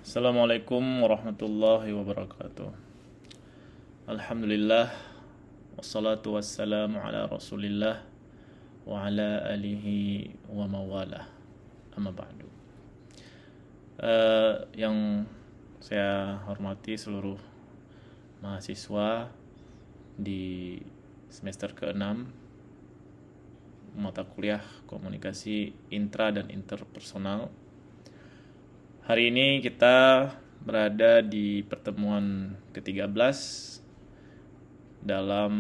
Assalamualaikum warahmatullahi wabarakatuh. Alhamdulillah, wassalatu wassalamu ala rasulillah wa ala alihi wa mawalah. Amma ba'du. Yang saya hormati seluruh mahasiswa di semester ke-6 mata kuliah komunikasi intra dan interpersonal. Hari ini kita berada di pertemuan ke-13 dalam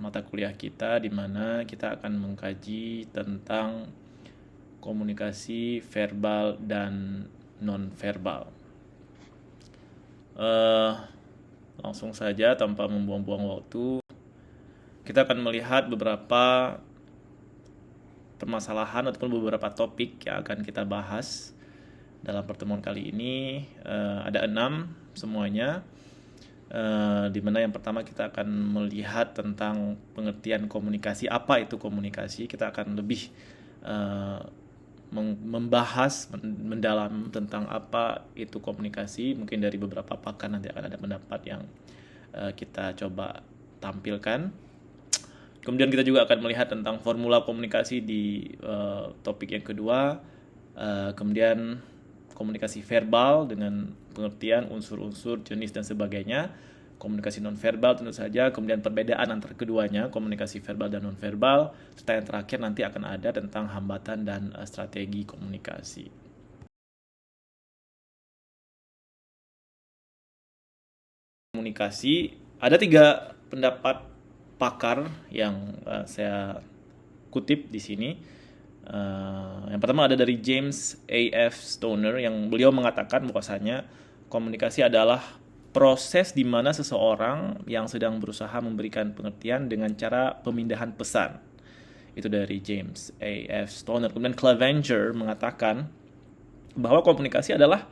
mata kuliah kita, di mana kita akan mengkaji tentang komunikasi verbal dan non-verbal. Langsung saja tanpa membuang-buang waktu, kita akan melihat beberapa permasalahan ataupun beberapa topik yang akan kita bahas dalam pertemuan kali ini. Ada 6 semuanya, di mana yang pertama kita akan melihat tentang pengertian komunikasi. Apa itu komunikasi? Kita akan lebih membahas mendalam tentang apa itu komunikasi. Mungkin dari beberapa pakar nanti akan ada pendapat yang kita coba tampilkan. Kemudian kita juga akan melihat tentang formula komunikasi di topik yang kedua. Kemudian komunikasi verbal dengan pengertian unsur-unsur, jenis dan sebagainya. Komunikasi non-verbal tentu saja, kemudian perbedaan antara keduanya, komunikasi verbal dan non-verbal, serta yang terakhir nanti akan ada tentang hambatan dan strategi komunikasi. Komunikasi, ada 3 pendapat pakar yang saya kutip di sini. Yang pertama ada dari James A.F. Stoner, yang beliau mengatakan bahwasanya komunikasi adalah proses di mana seseorang yang sedang berusaha memberikan pengertian dengan cara pemindahan pesan. Itu dari James A.F. Stoner. Kemudian Clevenger mengatakan bahwa komunikasi adalah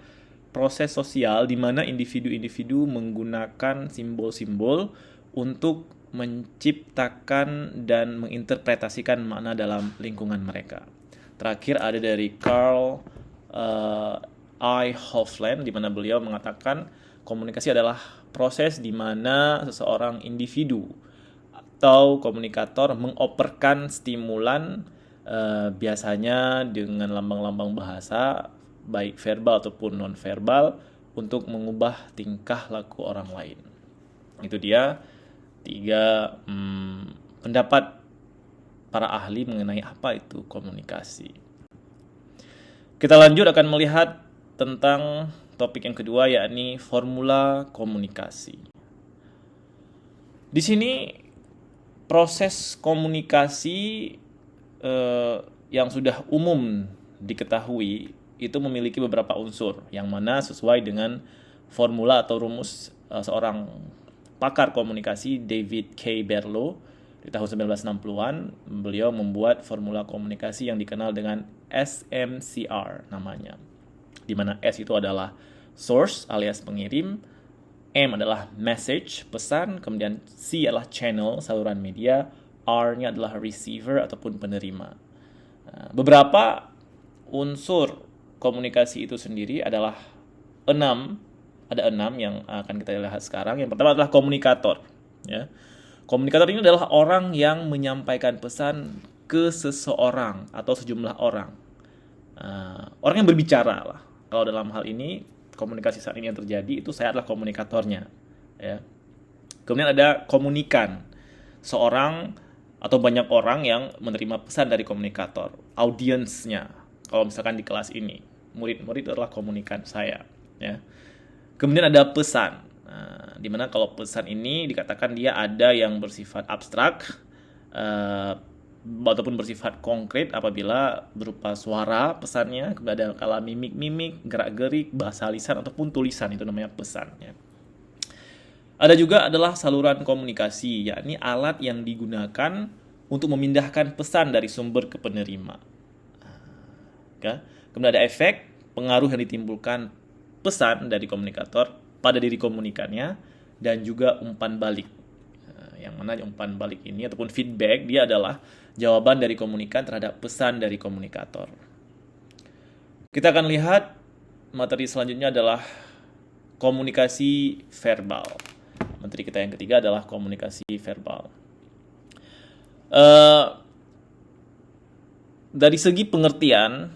proses sosial di mana individu-individu menggunakan simbol-simbol untuk menciptakan dan menginterpretasikan makna dalam lingkungan mereka. Terakhir ada dari Carl I. Hoffland, di mana beliau mengatakan komunikasi adalah proses di mana seseorang individu atau komunikator mengoperkan stimulan, biasanya dengan lambang-lambang bahasa, baik verbal ataupun non-verbal, untuk mengubah tingkah laku orang lain. Itu dia 3 pendapat para ahli mengenai apa itu komunikasi. Kita lanjut akan melihat tentang topik yang kedua, yakni formula komunikasi. Di sini proses komunikasi yang sudah umum diketahui itu memiliki beberapa unsur, yang mana sesuai dengan formula atau rumus seorang pakar komunikasi David K. Berlow di tahun 1960-an. Beliau membuat formula komunikasi yang dikenal dengan SMCR namanya, di mana S itu adalah source alias pengirim, M adalah message, pesan, kemudian C adalah channel, saluran media, R-nya adalah receiver ataupun penerima. Beberapa unsur komunikasi itu sendiri adalah 6. Ada 6 yang akan kita lihat sekarang. Yang pertama adalah komunikator. Ya. Komunikator ini adalah orang yang menyampaikan pesan ke seseorang atau sejumlah orang. Orang yang berbicara lah. Kalau dalam hal ini, komunikasi saat ini yang terjadi, itu saya adalah komunikatornya. Ya. Kemudian ada komunikan. Seorang atau banyak orang yang menerima pesan dari komunikator. Audiensnya. Kalau misalkan di kelas ini, murid-murid adalah komunikan saya. Ya. Kemudian ada pesan, di mana kalau pesan ini dikatakan dia ada yang bersifat abstrak ataupun bersifat konkret apabila berupa suara pesannya, kemudian ada kala mimik-mimik, gerak-gerik, bahasa lisan ataupun tulisan, itu namanya pesan. Ya. Ada juga adalah saluran komunikasi, yakni alat yang digunakan untuk memindahkan pesan dari sumber ke penerima. Kemudian ada efek, pengaruh yang ditimbulkan pesan dari komunikator pada diri komunikannya, dan juga umpan balik. Yang mana umpan balik ini ataupun feedback, dia adalah jawaban dari komunikan terhadap pesan dari komunikator. Kita akan lihat materi selanjutnya adalah komunikasi verbal. Materi kita yang ketiga adalah komunikasi verbal. Dari segi pengertian,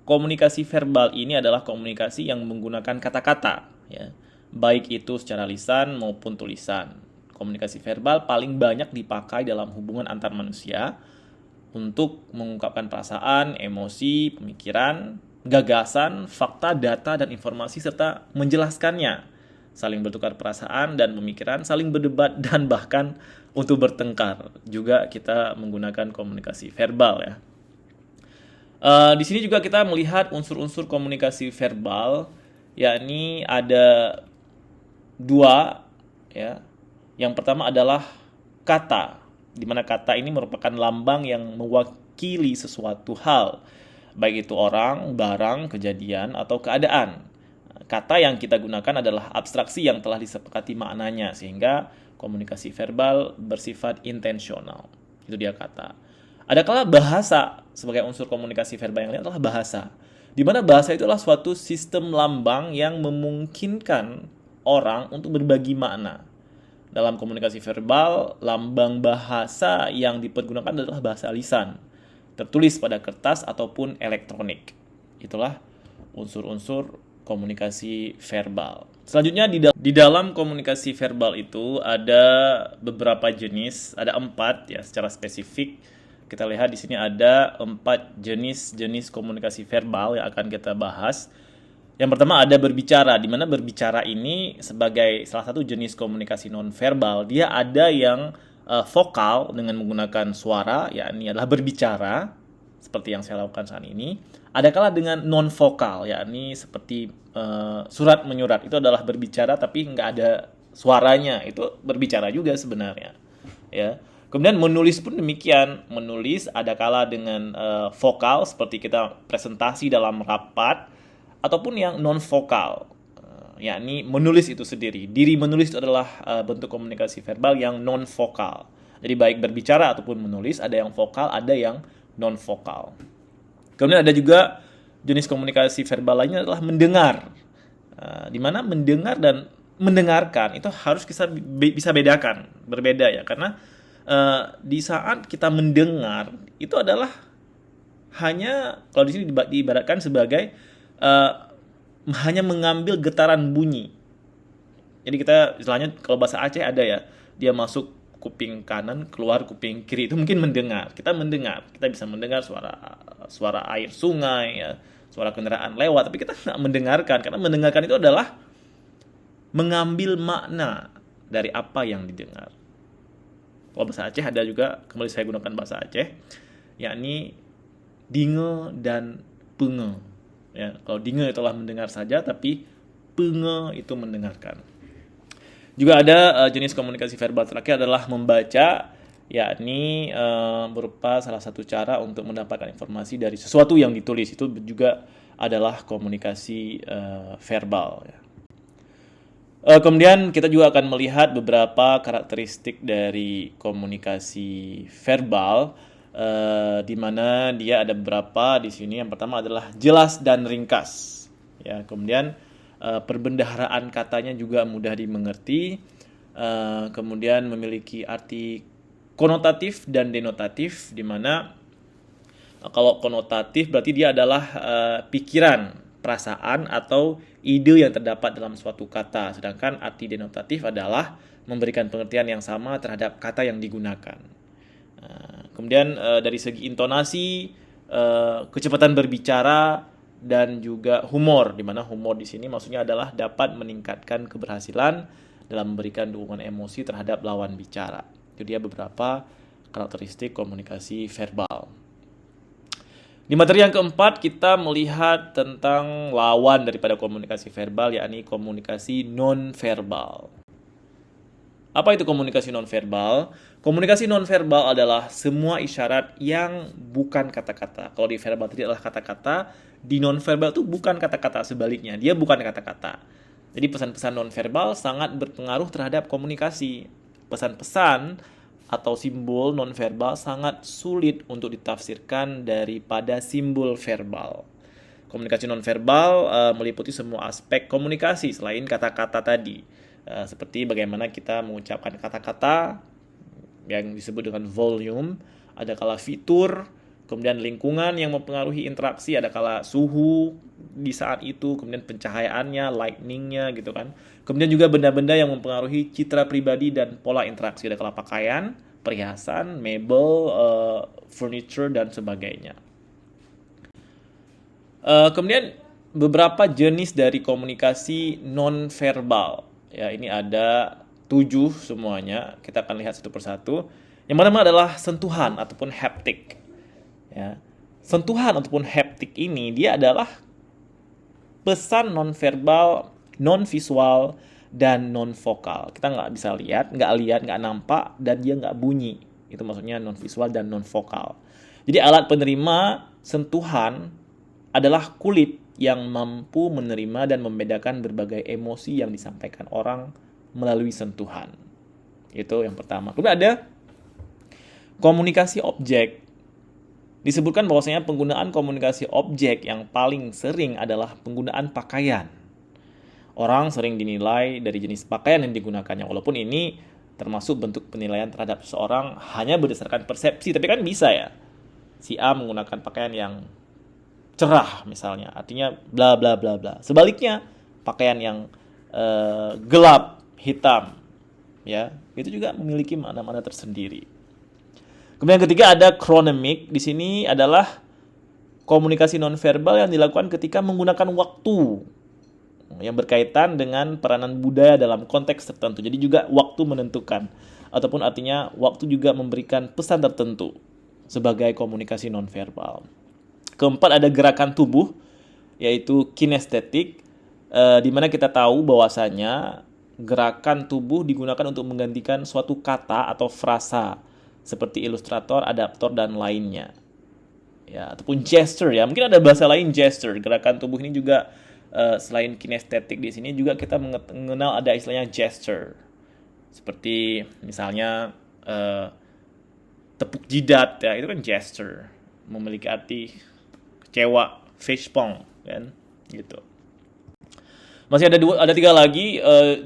komunikasi verbal ini adalah komunikasi yang menggunakan kata-kata, ya, baik itu secara lisan maupun tulisan. Komunikasi verbal paling banyak dipakai dalam hubungan antar manusia untuk mengungkapkan perasaan, emosi, pemikiran, gagasan, fakta, data, dan informasi serta menjelaskannya. Saling bertukar perasaan dan pemikiran, saling berdebat, dan bahkan untuk bertengkar. Juga kita menggunakan komunikasi verbal, ya. Di sini juga kita melihat unsur-unsur komunikasi verbal, yakni ada dua, ya. Yang pertama adalah kata, di mana kata ini merupakan lambang yang mewakili sesuatu hal, baik itu orang, barang, kejadian, atau keadaan. Kata yang kita gunakan adalah abstraksi yang telah disepakati maknanya, sehingga komunikasi verbal bersifat intensional. Itu dia kata. Ada kala bahasa sebagai unsur komunikasi verbal yang lain adalah bahasa, di mana bahasa itu adalah suatu sistem lambang yang memungkinkan orang untuk berbagi makna. Dalam komunikasi verbal, lambang bahasa yang dipergunakan adalah bahasa lisan, tertulis pada kertas ataupun elektronik. Itulah unsur-unsur komunikasi verbal. Selanjutnya di dalam komunikasi verbal itu ada beberapa jenis, ada 4 ya secara spesifik. Kita lihat di sini ada 4 jenis komunikasi verbal yang akan kita bahas. Yang pertama ada berbicara, di mana berbicara ini sebagai salah satu jenis komunikasi nonverbal. Dia ada yang vokal dengan menggunakan suara, yakni adalah berbicara, seperti yang saya lakukan saat ini. Ada kala dengan non-vokal, yakni seperti surat menyurat. Itu adalah berbicara tapi nggak ada suaranya. Itu berbicara juga sebenarnya. Ya. Kemudian menulis pun demikian. Menulis ada kala dengan vokal, seperti kita presentasi dalam rapat, ataupun yang non-vokal, yakni menulis itu sendiri. Diri menulis itu adalah bentuk komunikasi verbal yang non-vokal. Jadi baik berbicara ataupun menulis, ada yang vokal, ada yang non-vokal. Kemudian ada juga jenis komunikasi verbal lainnya adalah mendengar. Di mana mendengar dan mendengarkan itu harus kita bisa bedakan, berbeda ya. Karena di saat kita mendengar, itu adalah hanya, kalau di sini diibaratkan sebagai hanya mengambil getaran bunyi. Jadi kita istilahnya kalau bahasa Aceh ada ya, dia masuk kuping kanan, keluar kuping kiri, itu mungkin mendengar. Kita mendengar, kita bisa mendengar suara air sungai ya, suara kendaraan lewat, tapi kita nggak mendengarkan, karena mendengarkan itu adalah mengambil makna dari apa yang didengar. Kalau bahasa Aceh ada juga, kembali saya gunakan bahasa Aceh, yakni dinge dan penge. Ya, kalau dinge itulah mendengar saja, tapi penge itu mendengarkan. Juga ada jenis komunikasi verbal terakhir adalah membaca, yakni berupa salah satu cara untuk mendapatkan informasi dari sesuatu yang ditulis. Itu juga adalah komunikasi verbal. Ya. Kemudian kita juga akan melihat beberapa karakteristik dari komunikasi verbal. Di mana dia ada beberapa di sini. Yang pertama adalah jelas dan ringkas. Ya, kemudian perbendaharaan katanya juga mudah dimengerti. Kemudian memiliki arti konotatif dan denotatif, di mana kalau konotatif berarti dia adalah pikiran, perasaan atau ide yang terdapat dalam suatu kata. Sedangkan arti denotatif adalah memberikan pengertian yang sama terhadap kata yang digunakan. Kemudian dari segi intonasi, kecepatan berbicara, dan juga humor, di mana humor di sini maksudnya adalah dapat meningkatkan keberhasilan dalam memberikan dukungan emosi terhadap lawan bicara. Itu dia beberapa karakteristik komunikasi verbal. Di materi yang keempat kita melihat tentang lawan daripada komunikasi verbal, yakni komunikasi non-verbal. Apa itu komunikasi nonverbal? Komunikasi nonverbal adalah semua isyarat yang bukan kata-kata. Kalau di verbal tadi adalah kata-kata, di nonverbal itu bukan kata-kata, sebaliknya. Dia bukan kata-kata. Jadi pesan-pesan nonverbal sangat berpengaruh terhadap komunikasi. Pesan-pesan atau simbol nonverbal sangat sulit untuk ditafsirkan daripada simbol verbal. Komunikasi nonverbal meliputi semua aspek komunikasi selain kata-kata tadi. Seperti bagaimana kita mengucapkan kata-kata yang disebut dengan volume, ada kala fitur, kemudian lingkungan yang mempengaruhi interaksi, ada kala suhu di saat itu, kemudian pencahayaannya, lightningnya gitu kan. Kemudian juga benda-benda yang mempengaruhi citra pribadi dan pola interaksi, ada kala pakaian, perhiasan, mebel, furniture, dan sebagainya. Kemudian beberapa jenis dari komunikasi non-verbal. Ya, ini ada 7 semuanya. Kita akan lihat satu persatu. Yang pertama adalah sentuhan ataupun haptik. Ya. Sentuhan ataupun haptik ini dia adalah pesan non-verbal, non-visual, dan non-vokal. Kita nggak bisa lihat, nggak nampak, dan dia nggak bunyi. Itu maksudnya non-visual dan non-vokal. Jadi alat penerima sentuhan adalah kulit yang mampu menerima dan membedakan berbagai emosi yang disampaikan orang melalui sentuhan. Itu yang pertama. Kemudian ada komunikasi objek. Disebutkan bahwasanya penggunaan komunikasi objek yang paling sering adalah penggunaan pakaian. Orang sering dinilai dari jenis pakaian yang digunakannya, walaupun ini termasuk bentuk penilaian terhadap seseorang hanya berdasarkan persepsi, tapi kan bisa ya. Si A menggunakan pakaian yang cerah misalnya, artinya bla bla bla bla. Sebaliknya, pakaian yang gelap, hitam, ya, itu juga memiliki makna-makna tersendiri. Kemudian yang ketiga ada chronemic. Di sini adalah komunikasi nonverbal yang dilakukan ketika menggunakan waktu yang berkaitan dengan peranan budaya dalam konteks tertentu. Jadi juga waktu menentukan, ataupun artinya waktu juga memberikan pesan tertentu sebagai komunikasi nonverbal. Keempat ada gerakan tubuh, yaitu kinestetik, di mana kita tahu bahwasanya gerakan tubuh digunakan untuk menggantikan suatu kata atau frasa, seperti ilustrator, adaptor, dan lainnya. Ya, ataupun gesture ya. Mungkin ada bahasa lain gesture. Gerakan tubuh ini juga selain kinestetik di sini juga kita mengenal ada istilahnya gesture. Seperti misalnya tepuk jidat ya, itu kan gesture. Memiliki arti kecewa, fishbone kan, gitu. Masih ada 3 lagi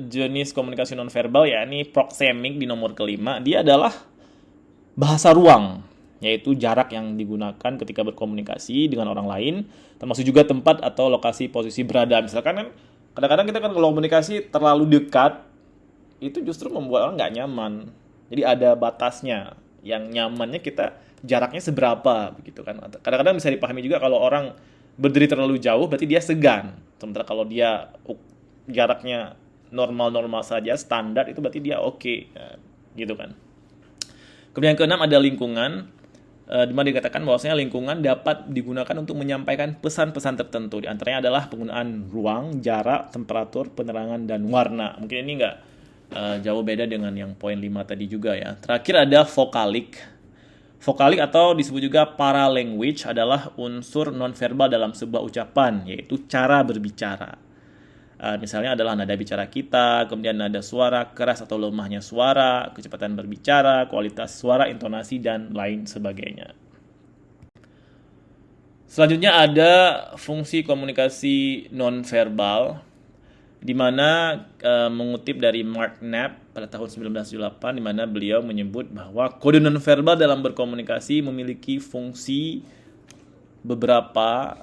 jenis komunikasi nonverbal, yakni proxemic di nomor kelima. Dia adalah bahasa ruang, yaitu jarak yang digunakan ketika berkomunikasi dengan orang lain, termasuk juga tempat atau lokasi posisi berada. Misalkan kan kadang-kadang kita kan kalau komunikasi terlalu dekat, itu justru membuat orang nggak nyaman. Jadi ada batasnya. Yang nyamannya kita jaraknya seberapa begitu kan. Kadang-kadang bisa dipahami juga kalau orang berdiri terlalu jauh berarti dia segan. Sementara kalau dia jaraknya normal-normal saja, standar, itu berarti dia oke. Ya, gitu kan. Kemudian yang keenam ada lingkungan, di mana dikatakan bahwasanya lingkungan dapat digunakan untuk menyampaikan pesan-pesan tertentu. Di antaranya adalah penggunaan ruang, jarak, temperatur, penerangan, dan warna. Mungkin ini nggak jauh beda dengan yang poin 5 tadi juga ya. Terakhir ada vokalik. Vokalik atau disebut juga paralanguage adalah unsur nonverbal dalam sebuah ucapan, yaitu cara berbicara. Misalnya adalah nada bicara kita, kemudian nada suara, keras atau lemahnya suara, kecepatan berbicara, kualitas suara, intonasi, dan lain sebagainya. Selanjutnya ada fungsi komunikasi nonverbal, di mana mengutip dari Mark Knapp pada tahun 1978, di mana beliau menyebut bahwa kode nonverbal dalam berkomunikasi memiliki fungsi beberapa.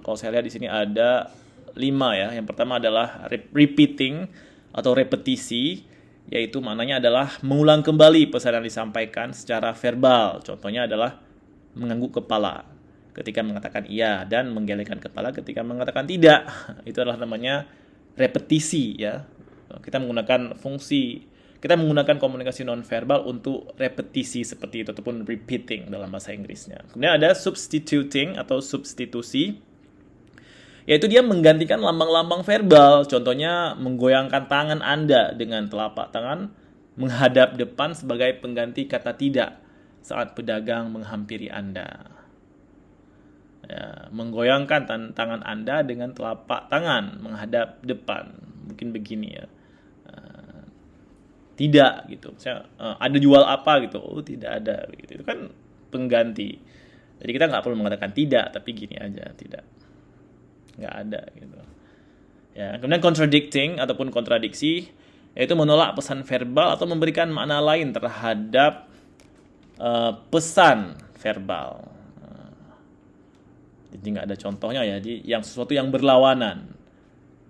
Kalau saya lihat di sini ada 5 ya. Yang pertama adalah repeating atau repetisi, yaitu maknanya adalah mengulang kembali pesan yang disampaikan secara verbal. Contohnya adalah mengangguk kepala ketika mengatakan iya dan menggelengkan kepala ketika mengatakan tidak. Itu adalah namanya repetisi ya. Kita menggunakan komunikasi nonverbal untuk repetisi seperti itu ataupun repeating dalam bahasa Inggrisnya. Kemudian ada substituting atau substitusi, yaitu dia menggantikan lambang-lambang verbal. Contohnya menggoyangkan tangan Anda dengan telapak tangan menghadap depan sebagai pengganti kata tidak saat pedagang menghampiri Anda. Ya, menggoyangkan tangan Anda dengan telapak tangan menghadap depan, mungkin begini ya. Tidak gitu. Misalnya, ada jual apa gitu? Oh, tidak ada gitu. Itu kan pengganti. Jadi kita nggak perlu mengatakan tidak, tapi gini aja, tidak, nggak ada gitu. Ya, kemudian contradicting ataupun kontradiksi, yaitu menolak pesan verbal atau memberikan makna lain terhadap pesan verbal. Jadi nggak ada contohnya ya, jadi yang sesuatu yang berlawanan,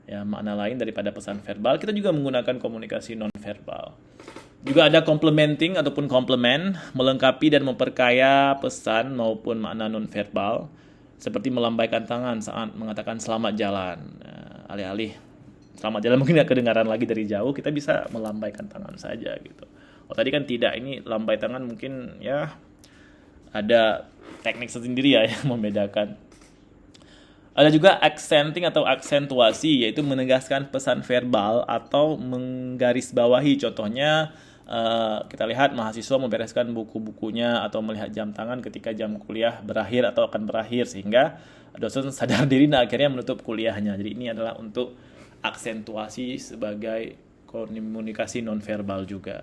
ya makna lain daripada pesan verbal. Kita juga menggunakan komunikasi non verbal. Juga ada complementing ataupun complement, melengkapi dan memperkaya pesan maupun makna non verbal, seperti melambaikan tangan saat mengatakan selamat jalan. Alih-alih selamat jalan mungkin nggak kedengaran lagi dari jauh, kita bisa melambaikan tangan saja gitu. Oh tadi kan tidak, ini lambai tangan mungkin ya ada teknik sendiri ya yang membedakan. Ada juga accenting atau aksentuasi, yaitu menegaskan pesan verbal atau menggarisbawahi. Contohnya kita lihat mahasiswa membereskan buku-bukunya atau melihat jam tangan ketika jam kuliah berakhir atau akan berakhir, sehingga dosen sadar diri dan akhirnya menutup kuliahnya. Jadi ini adalah untuk aksentuasi sebagai komunikasi nonverbal juga.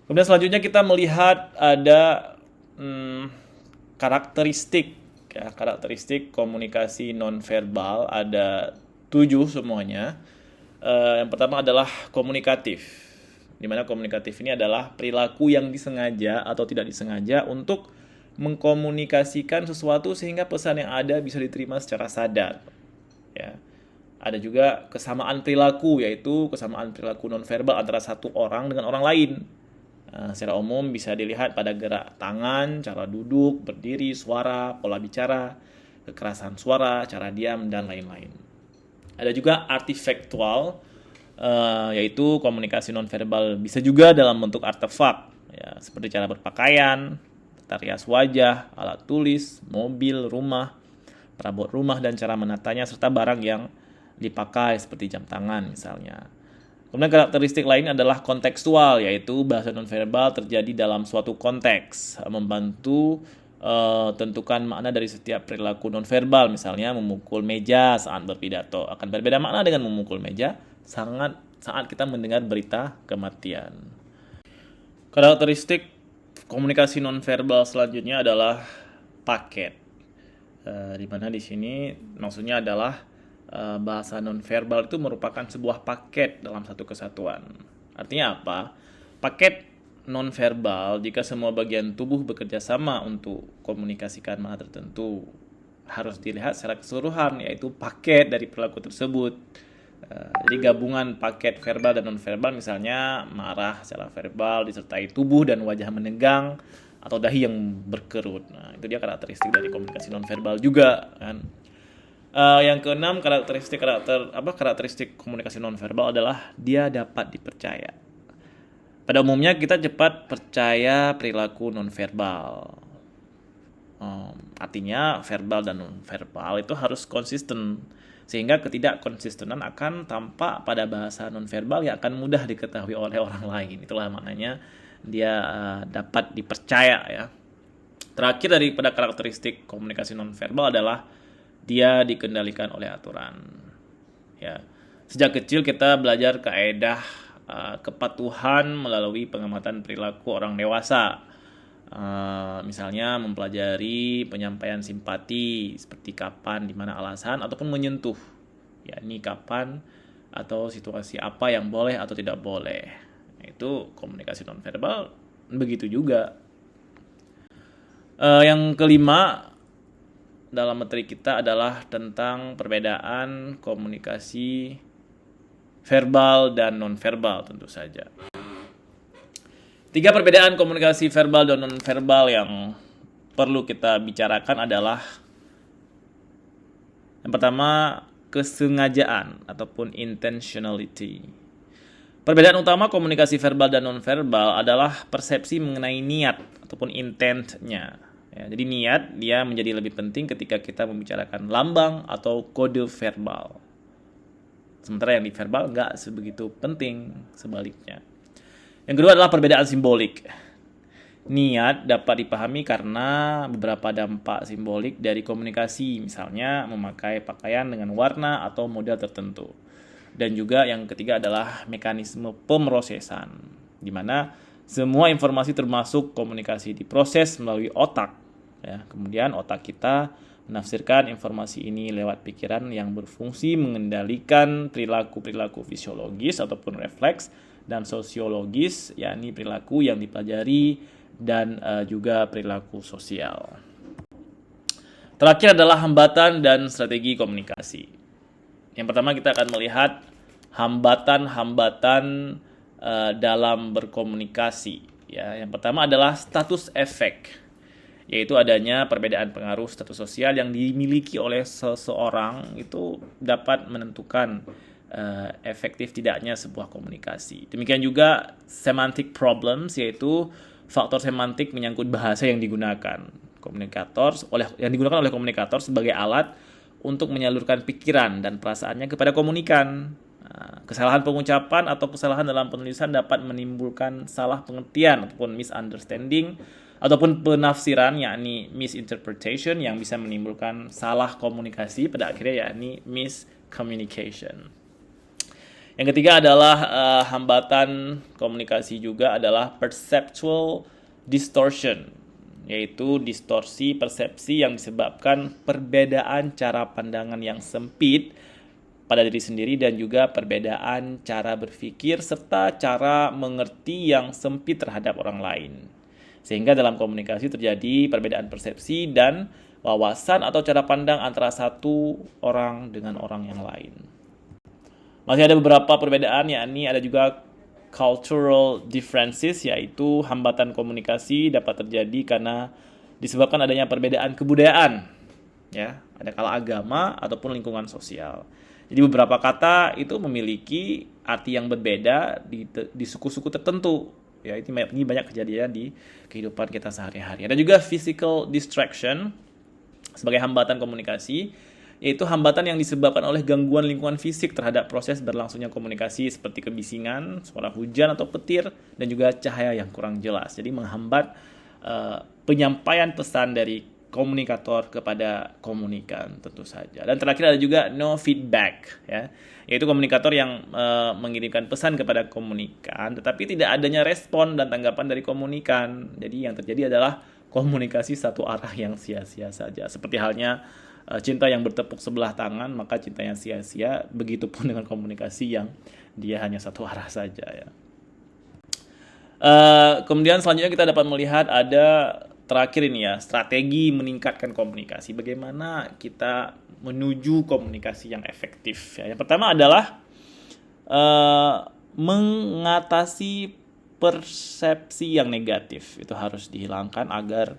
Kemudian selanjutnya kita melihat ada karakteristik komunikasi nonverbal, ada 7 semuanya. Yang pertama adalah komunikatif, di mana komunikatif ini adalah perilaku yang disengaja atau tidak disengaja untuk mengkomunikasikan sesuatu sehingga pesan yang ada bisa diterima secara sadar. Ya. Ada juga kesamaan perilaku, yaitu kesamaan perilaku nonverbal antara satu orang dengan orang lain. Secara umum bisa dilihat pada gerak tangan, cara duduk, berdiri, suara, pola bicara, kekerasan suara, cara diam, dan lain-lain. Ada juga artifactual, yaitu komunikasi nonverbal bisa juga dalam bentuk artefak, ya, seperti cara berpakaian, tata rias wajah, alat tulis, mobil, rumah, perabot rumah, dan cara menatanya, serta barang yang dipakai seperti jam tangan misalnya. Kemudian karakteristik lain adalah kontekstual, yaitu bahasa nonverbal terjadi dalam suatu konteks, membantu tentukan makna dari setiap perilaku nonverbal. Misalnya memukul meja saat berpidato akan berbeda makna dengan memukul meja saat kita mendengar berita kematian. Karakteristik komunikasi nonverbal selanjutnya adalah paket, di mana di sini maksudnya adalah bahasa nonverbal itu merupakan sebuah paket dalam satu kesatuan. Artinya apa? Paket nonverbal jika semua bagian tubuh bekerja sama untuk komunikasikan makna tertentu harus dilihat secara keseluruhan, yaitu paket dari perilaku tersebut. Jadi gabungan paket verbal dan nonverbal, misalnya marah secara verbal disertai tubuh dan wajah menegang atau dahi yang berkerut. Nah, itu dia karakteristik dari komunikasi nonverbal juga kan. Yang keenam, karakteristik komunikasi nonverbal adalah dia dapat dipercaya. Pada umumnya kita cepat percaya perilaku nonverbal. Artinya verbal dan nonverbal itu harus konsisten, sehingga ketidakkonsistenan akan tampak pada bahasa nonverbal yang akan mudah diketahui oleh orang lain. Itulah maknanya dia dapat dipercaya ya. Terakhir daripada karakteristik komunikasi nonverbal adalah dia dikendalikan oleh aturan. Ya, sejak kecil kita belajar kaedah kepatuhan melalui pengamatan perilaku orang dewasa. Misalnya mempelajari penyampaian simpati seperti kapan, di mana alasan, ataupun menyentuh. Ya, ini kapan atau situasi apa yang boleh atau tidak boleh. Itu komunikasi nonverbal begitu juga. Yang kelima dalam materi kita adalah tentang perbedaan komunikasi verbal dan nonverbal tentu saja. 3 perbedaan komunikasi verbal dan nonverbal yang perlu kita bicarakan adalah yang pertama, kesengajaan ataupun intentionality. Perbedaan utama komunikasi verbal dan nonverbal adalah persepsi mengenai niat ataupun intent-nya. Ya, jadi niat dia menjadi lebih penting ketika kita membicarakan lambang atau kode verbal. Sementara yang di verbal nggak sebegitu penting, sebaliknya. Yang kedua adalah perbedaan simbolik. Niat dapat dipahami karena beberapa dampak simbolik dari komunikasi, misalnya memakai pakaian dengan warna atau model tertentu. Dan juga yang ketiga adalah mekanisme pemrosesan, di mana Semua informasi termasuk komunikasi diproses melalui otak. Ya, kemudian otak kita menafsirkan informasi ini lewat pikiran yang berfungsi mengendalikan perilaku-perilaku fisiologis ataupun refleks dan sosiologis, yakni perilaku yang dipelajari dan juga perilaku sosial. Terakhir adalah hambatan dan strategi komunikasi. Yang pertama kita akan melihat hambatan-hambatan dalam berkomunikasi. Ya, yang pertama adalah status efek, yaitu adanya perbedaan pengaruh status sosial yang dimiliki oleh seseorang itu dapat menentukan efektif tidaknya sebuah komunikasi. Demikian juga semantic problems, yaitu faktor semantik menyangkut bahasa yang digunakan yang digunakan oleh komunikator sebagai alat untuk menyalurkan pikiran dan perasaannya kepada komunikan. Kesalahan pengucapan atau kesalahan dalam penulisan dapat menimbulkan salah pengertian ataupun misunderstanding ataupun penafsiran, yakni misinterpretation, yang bisa menimbulkan salah komunikasi pada akhirnya, yakni miscommunication. Yang ketiga adalah hambatan komunikasi juga adalah perceptual distortion, yaitu distorsi persepsi yang disebabkan perbedaan cara pandangan yang sempit pada diri sendiri dan juga perbedaan cara berpikir serta cara mengerti yang sempit terhadap orang lain. Sehingga dalam komunikasi terjadi perbedaan persepsi dan wawasan atau cara pandang antara satu orang dengan orang yang lain. Masih ada beberapa perbedaan, yakni ada juga cultural differences, yaitu hambatan komunikasi dapat terjadi karena disebabkan adanya perbedaan kebudayaan, ya, ada kala agama ataupun lingkungan sosial. Jadi beberapa kata itu memiliki arti yang berbeda di suku-suku tertentu. Ya, ini banyak kejadian di kehidupan kita sehari-hari. Ada juga physical distraction sebagai hambatan komunikasi, yaitu hambatan yang disebabkan oleh gangguan lingkungan fisik terhadap proses berlangsungnya komunikasi seperti kebisingan, suara hujan atau petir, dan juga cahaya yang kurang jelas. Jadi menghambat penyampaian pesan dari komunikator kepada komunikan tentu saja. Dan terakhir ada juga no feedback, ya, yaitu komunikator yang mengirimkan pesan kepada komunikan tetapi tidak adanya respon dan tanggapan dari komunikan. Jadi yang terjadi adalah komunikasi satu arah yang sia-sia saja. Seperti halnya cinta yang bertepuk sebelah tangan, maka cinta yang sia-sia. Begitupun dengan komunikasi yang dia hanya satu arah saja, ya. Kemudian selanjutnya kita dapat melihat ada terakhir ini, ya, strategi meningkatkan komunikasi. Bagaimana kita menuju komunikasi yang efektif, ya. Yang pertama adalah mengatasi persepsi yang negatif. Itu harus dihilangkan agar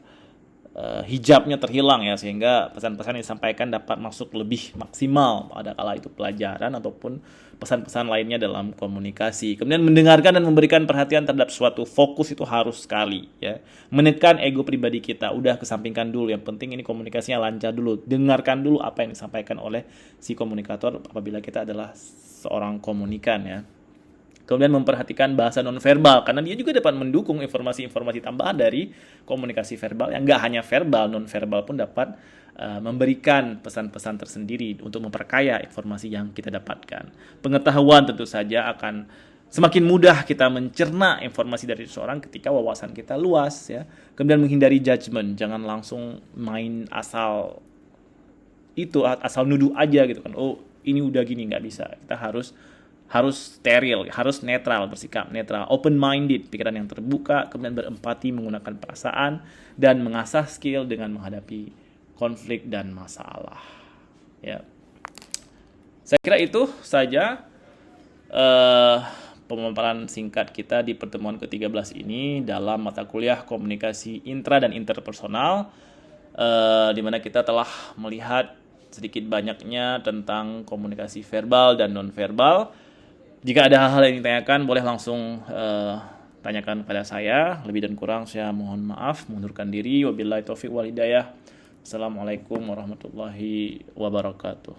hijabnya terhilang, ya, sehingga pesan-pesan yang disampaikan dapat masuk lebih maksimal pada kala itu pelajaran ataupun pesan-pesan lainnya dalam komunikasi. Kemudian mendengarkan dan memberikan perhatian terhadap suatu fokus itu harus sekali, ya. Menekan ego pribadi kita, udah kesampingkan dulu, yang penting ini komunikasinya lancar dulu. Dengarkan dulu apa yang disampaikan oleh si komunikator apabila kita adalah seorang komunikan, ya. Kemudian memperhatikan bahasa nonverbal, karena dia juga dapat mendukung informasi-informasi tambahan dari komunikasi verbal. Yang nggak hanya verbal, nonverbal pun dapat memberikan pesan-pesan tersendiri untuk memperkaya informasi yang kita dapatkan. Pengetahuan tentu saja akan semakin mudah kita mencerna informasi dari seseorang ketika wawasan kita luas, ya. Kemudian menghindari judgement, jangan langsung main asal nuduh aja gitu kan. Oh, ini udah gini, nggak bisa. Kita harus steril, harus netral, bersikap netral, open-minded, pikiran yang terbuka, kemudian berempati, menggunakan perasaan, dan mengasah skill dengan menghadapi konflik dan masalah. Ya, saya kira itu saja pemaparan singkat kita di pertemuan ke-13 ini dalam mata kuliah komunikasi intra dan interpersonal, di mana kita telah melihat sedikit banyaknya tentang komunikasi verbal dan non-verbal. Jika ada hal-hal yang ditanyakan, boleh langsung tanyakan kepada saya. Lebih dan kurang saya mohon maaf, mengundurkan diri. Wabillahi taufiq wal hidayah. Assalamualaikum warahmatullahi wabarakatuh.